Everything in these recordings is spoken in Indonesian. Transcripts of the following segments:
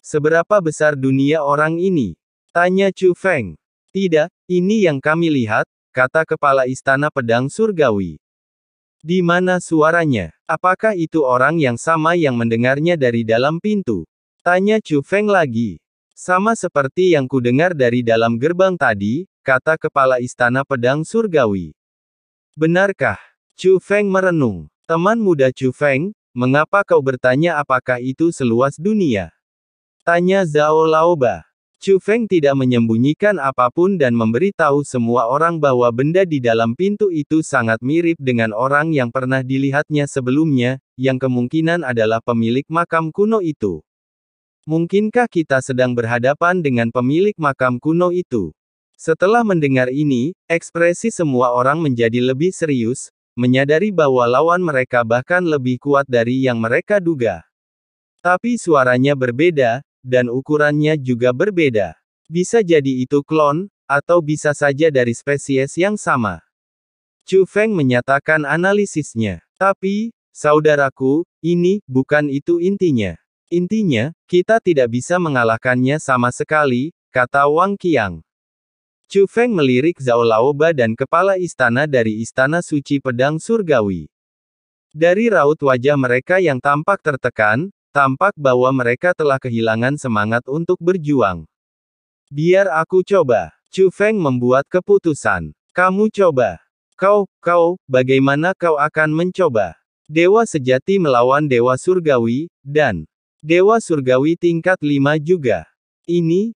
Seberapa besar dunia orang ini? Tanya Chu Feng. Tidak, ini yang kami lihat, kata kepala istana pedang surgawi. Di mana suaranya? Apakah itu orang yang sama yang mendengarnya dari dalam pintu? Tanya Chu Feng lagi. Sama seperti yang kudengar dari dalam gerbang tadi, kata kepala istana pedang surgawi. Benarkah? Chu Feng merenung. Teman muda Chu Feng, mengapa kau bertanya apakah itu seluas dunia? Tanya Zhao Laoba. Chu Feng tidak menyembunyikan apapun dan memberitahu semua orang bahwa benda di dalam pintu itu sangat mirip dengan orang yang pernah dilihatnya sebelumnya, yang kemungkinan adalah pemilik makam kuno itu. Mungkinkah kita sedang berhadapan dengan pemilik makam kuno itu? Setelah mendengar ini, ekspresi semua orang menjadi lebih serius, menyadari bahwa lawan mereka bahkan lebih kuat dari yang mereka duga. Tapi suaranya berbeda, dan ukurannya juga berbeda. Bisa jadi itu klon, atau bisa saja dari spesies yang sama. Chu Feng menyatakan analisisnya. Tapi, saudaraku, ini bukan itu intinya. Intinya, kita tidak bisa mengalahkannya sama sekali, kata Wang Qiang. Chu Feng melirik Zhao Laoba dan kepala istana dari Istana Suci Pedang Surgawi. Dari raut wajah mereka yang tampak tertekan, tampak bahwa mereka telah kehilangan semangat untuk berjuang. Biar aku coba. Chu Feng membuat keputusan. Kamu coba. Bagaimana kau akan mencoba? Dewa sejati melawan Dewa Surgawi, dan Dewa Surgawi tingkat 5 juga. Ini,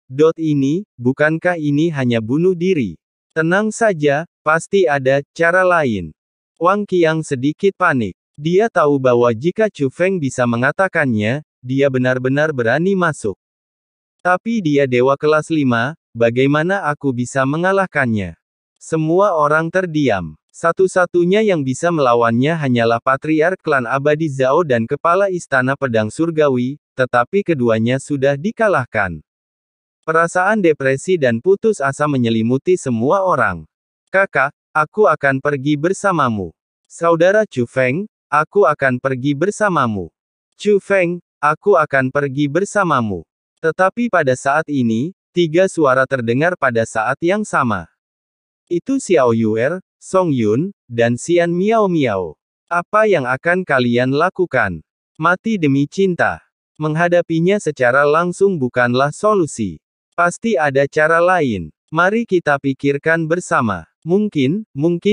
bukankah ini hanya bunuh diri? Tenang saja, pasti ada cara lain. Wang Qiang sedikit panik. Dia tahu bahwa jika Chu Feng bisa mengatakannya, dia benar-benar berani masuk. Tapi dia dewa kelas 5, bagaimana aku bisa mengalahkannya? Semua orang terdiam. Satu-satunya yang bisa melawannya hanyalah Patriark Klan Abadi Zhao dan Kepala Istana Pedang Surgawi, tetapi keduanya sudah dikalahkan. Perasaan depresi dan putus asa menyelimuti semua orang. Kakak, aku akan pergi bersamamu. Saudara Chu Feng, aku akan pergi bersamamu. Chu Feng, aku akan pergi bersamamu. Tetapi pada saat ini, 3 suara terdengar pada saat yang sama. Itu Xiao Yuer, Song Yun, dan Xian Miao Miao. Apa yang akan kalian lakukan? Mati demi cinta. Menghadapinya secara langsung bukanlah solusi. Pasti ada cara lain. Mari kita pikirkan bersama. Mungkin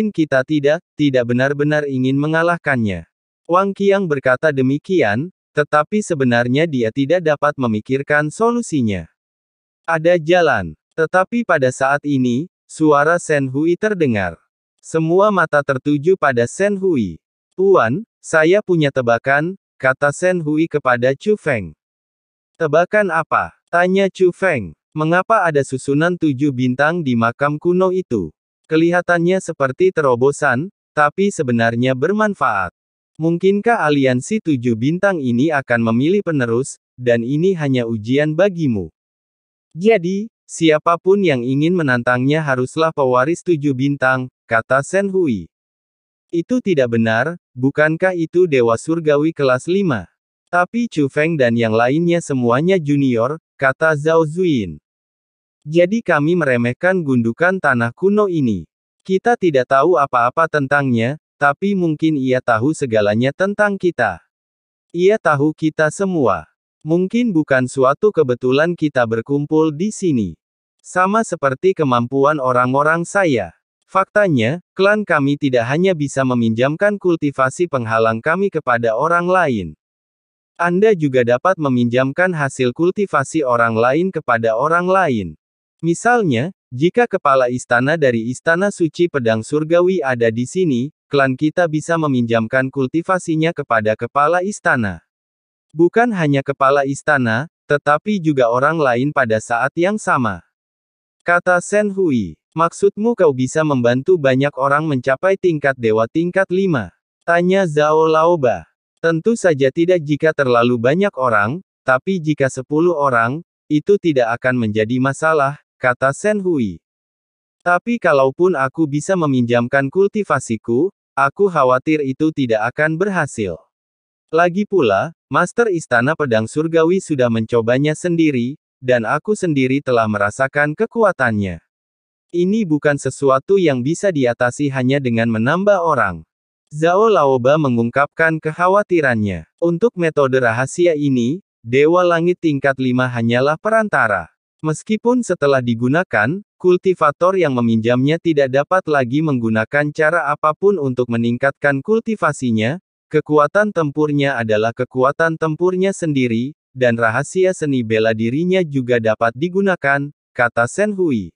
kita tidak benar-benar ingin mengalahkannya. Wang Qiang berkata demikian, tetapi sebenarnya dia tidak dapat memikirkan solusinya. Ada jalan. Tetapi pada saat ini, suara Shen Hui terdengar. Semua mata tertuju pada Shen Hui. Tuan, saya punya tebakan, kata Shen Hui kepada Chu Feng. Tebakan apa? Tanya Chu Feng. Mengapa ada susunan 7 bintang di makam kuno itu? Kelihatannya seperti terobosan, tapi sebenarnya bermanfaat. Mungkinkah aliansi 7 bintang ini akan memilih penerus, dan ini hanya ujian bagimu? Jadi, siapapun yang ingin menantangnya haruslah pewaris 7 bintang, kata Shen Hui. Itu tidak benar, bukankah itu Dewa Surgawi kelas 5? Tapi Chu Feng dan yang lainnya semuanya junior, kata Zhao Zuyin. Jadi kami meremehkan gundukan tanah kuno ini. Kita tidak tahu apa-apa tentangnya, tapi mungkin ia tahu segalanya tentang kita. Ia tahu kita semua. Mungkin bukan suatu kebetulan kita berkumpul di sini. Sama seperti kemampuan orang-orang saya. Faktanya, klan kami tidak hanya bisa meminjamkan kultivasi penghalang kami kepada orang lain. Anda juga dapat meminjamkan hasil kultivasi orang lain kepada orang lain. Misalnya, jika kepala istana dari Istana Suci Pedang Surgawi ada di sini, klan kita bisa meminjamkan kultivasinya kepada kepala istana. Bukan hanya kepala istana, tetapi juga orang lain pada saat yang sama. Kata Shen Hui, maksudmu kau bisa membantu banyak orang mencapai tingkat dewa tingkat 5? Tanya Zhao Laoba. Tentu saja tidak jika terlalu banyak orang, tapi jika 10 orang, itu tidak akan menjadi masalah, kata Shen Hui. Tapi kalaupun aku bisa meminjamkan kultivasiku, aku khawatir itu tidak akan berhasil. Lagi pula, Master Istana Pedang Surgawi sudah mencobanya sendiri, dan aku sendiri telah merasakan kekuatannya. Ini bukan sesuatu yang bisa diatasi hanya dengan menambah orang. Zhao Laoba mengungkapkan kekhawatirannya. Untuk metode rahasia ini, Dewa Langit tingkat 5 hanyalah perantara. Meskipun setelah digunakan, kultivator yang meminjamnya tidak dapat lagi menggunakan cara apapun untuk meningkatkan kultivasinya, kekuatan tempurnya adalah kekuatan tempurnya sendiri, dan rahasia seni bela dirinya juga dapat digunakan, kata Shen Hui.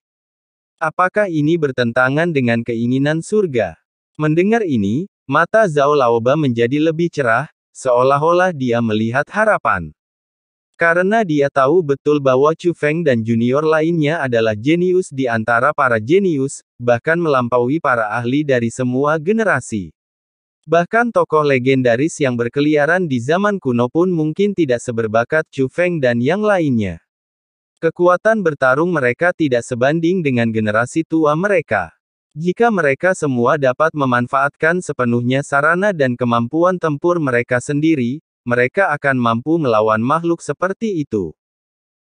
Apakah ini bertentangan dengan keinginan surga? Mendengar ini, mata Zhao Laoba menjadi lebih cerah, seolah-olah dia melihat harapan. Karena dia tahu betul bahwa Chu Feng dan junior lainnya adalah jenius di antara para jenius, bahkan melampaui para ahli dari semua generasi. Bahkan tokoh legendaris yang berkeliaran di zaman kuno pun mungkin tidak seberbakat Chu Feng dan yang lainnya. Kekuatan bertarung mereka tidak sebanding dengan generasi tua mereka. Jika mereka semua dapat memanfaatkan sepenuhnya sarana dan kemampuan tempur mereka sendiri, mereka akan mampu melawan makhluk seperti itu.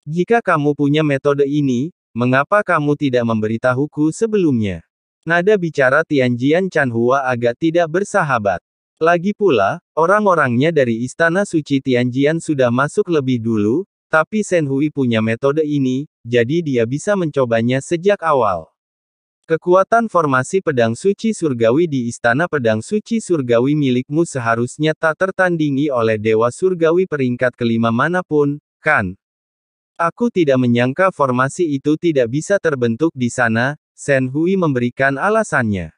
Jika kamu punya metode ini, mengapa kamu tidak memberitahuku sebelumnya? Nada bicara Tianjian Chanhua agak tidak bersahabat. Lagi pula, orang-orangnya dari Istana Suci Tianjian sudah masuk lebih dulu, tapi Shen Hui punya metode ini, jadi dia bisa mencobanya sejak awal. Kekuatan formasi pedang suci surgawi di Istana Pedang Suci Surgawi milikmu seharusnya tak tertandingi oleh Dewa Surgawi peringkat kelima manapun, kan? Aku tidak menyangka formasi itu tidak bisa terbentuk di sana, Shen Hui memberikan alasannya.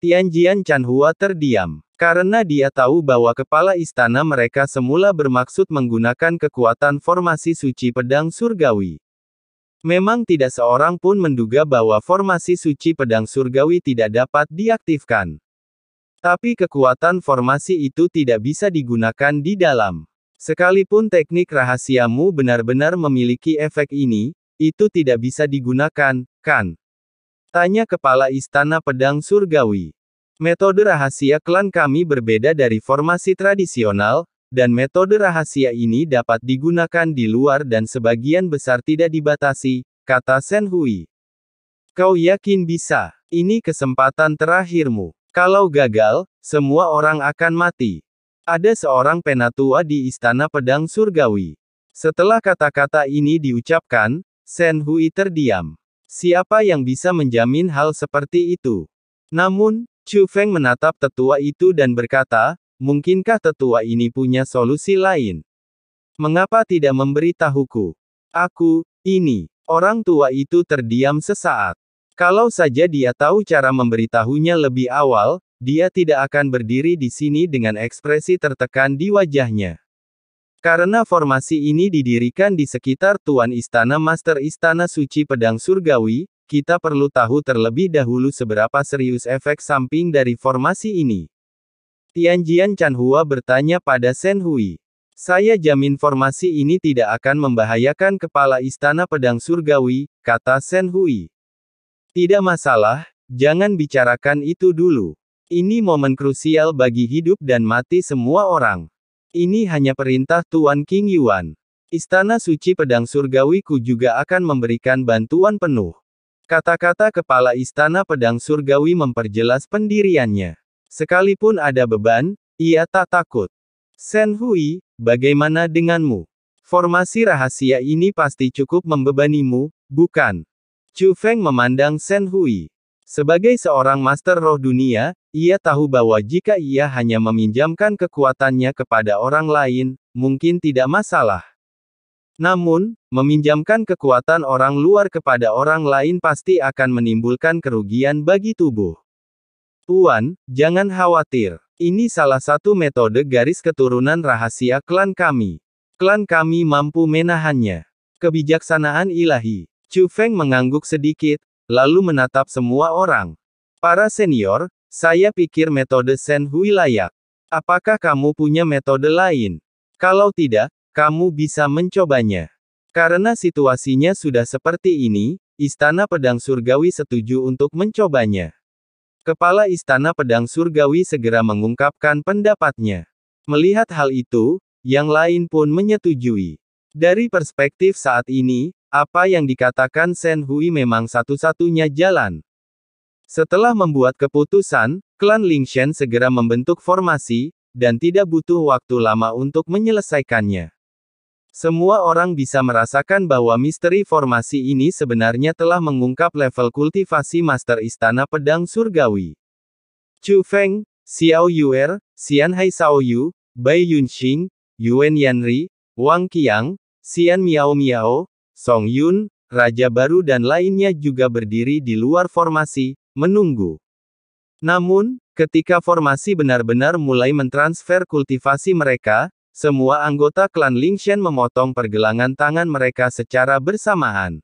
Tianjian Chanhua terdiam. Karena dia tahu bahwa kepala istana mereka semula bermaksud menggunakan kekuatan formasi suci pedang surgawi. Memang tidak seorang pun menduga bahwa formasi suci pedang surgawi tidak dapat diaktifkan. Tapi kekuatan formasi itu tidak bisa digunakan di dalam. Sekalipun teknik rahasiamu benar-benar memiliki efek ini, itu tidak bisa digunakan, kan? Tanya kepala istana pedang surgawi. Metode rahasia klan kami berbeda dari formasi tradisional, dan metode rahasia ini dapat digunakan di luar dan sebagian besar tidak dibatasi, kata Shen Hui. Kau yakin bisa? Ini kesempatan terakhirmu. Kalau gagal, semua orang akan mati. Ada seorang penatua di Istana Pedang Surgawi. Setelah kata-kata ini diucapkan, Shen Hui terdiam. Siapa yang bisa menjamin hal seperti itu? Namun, Chu Feng menatap tetua itu dan berkata, mungkinkah tetua ini punya solusi lain? Mengapa tidak memberitahuku? Aku, ini. Orang tua itu terdiam sesaat. Kalau saja dia tahu cara memberitahunya lebih awal, dia tidak akan berdiri di sini dengan ekspresi tertekan di wajahnya. Karena formasi ini didirikan di sekitar Tuan Istana Master Istana Suci Pedang Surgawi, kita perlu tahu terlebih dahulu seberapa serius efek samping dari formasi ini. Tianjian Chanhua bertanya pada Shen Hui. Saya jamin formasi ini tidak akan membahayakan kepala Istana Pedang Surgawi, kata Shen Hui. Tidak masalah, jangan bicarakan itu dulu. Ini momen krusial bagi hidup dan mati semua orang. Ini hanya perintah Tuan King Yuan. Istana Suci Pedang Surgawiku juga akan memberikan bantuan penuh. Kata-kata kepala Istana Pedang Surgawi memperjelas pendiriannya. Sekalipun ada beban, ia tak takut. Shen Hui, bagaimana denganmu? Formasi rahasia ini pasti cukup membebanimu, bukan? Chu Feng memandang Shen Hui. Sebagai seorang master roh dunia, ia tahu bahwa jika ia hanya meminjamkan kekuatannya kepada orang lain, mungkin tidak masalah. Namun, meminjamkan kekuatan orang luar kepada orang lain pasti akan menimbulkan kerugian bagi tubuh. Tuan, jangan khawatir. Ini salah satu metode garis keturunan rahasia klan kami. Klan kami mampu menahannya. Kebijaksanaan ilahi. Chu Feng mengangguk sedikit, lalu menatap semua orang. Para senior, saya pikir metode Shen Hui layak. Apakah kamu punya metode lain? Kalau tidak, kamu bisa mencobanya. Karena situasinya sudah seperti ini, Istana Pedang Surgawi setuju untuk mencobanya. Kepala Istana Pedang Surgawi segera mengungkapkan pendapatnya. Melihat hal itu, yang lain pun menyetujui. Dari perspektif saat ini, apa yang dikatakan Shen Hui memang satu-satunya jalan. Setelah membuat keputusan, klan Lingshan segera membentuk formasi, dan tidak butuh waktu lama untuk menyelesaikannya. Semua orang bisa merasakan bahwa misteri formasi ini sebenarnya telah mengungkap level kultivasi Master Istana Pedang Surgawi. Chu Feng, Xiao Yuer, Xianhai Shaoyu, Bai Yunxing, Yuan Yanri, Wang Qiang, Xian Miao Miao, Song Yun, Raja Baru dan lainnya juga berdiri di luar formasi, menunggu. Namun, ketika formasi benar-benar mulai mentransfer kultivasi mereka, semua anggota klan Lingshan memotong pergelangan tangan mereka secara bersamaan.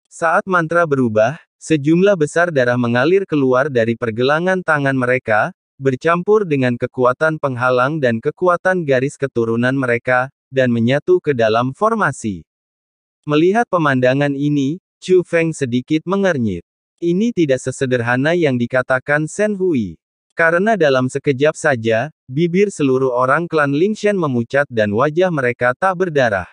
Saat mantra berubah, sejumlah besar darah mengalir keluar dari pergelangan tangan mereka, bercampur dengan kekuatan penghalang dan kekuatan garis keturunan mereka, dan menyatu ke dalam formasi. Melihat pemandangan ini, Chu Feng sedikit mengernyit. Ini tidak sesederhana yang dikatakan Shen Hui. Karena dalam sekejap saja, bibir seluruh orang klan Lingshan memucat dan wajah mereka tak berdarah.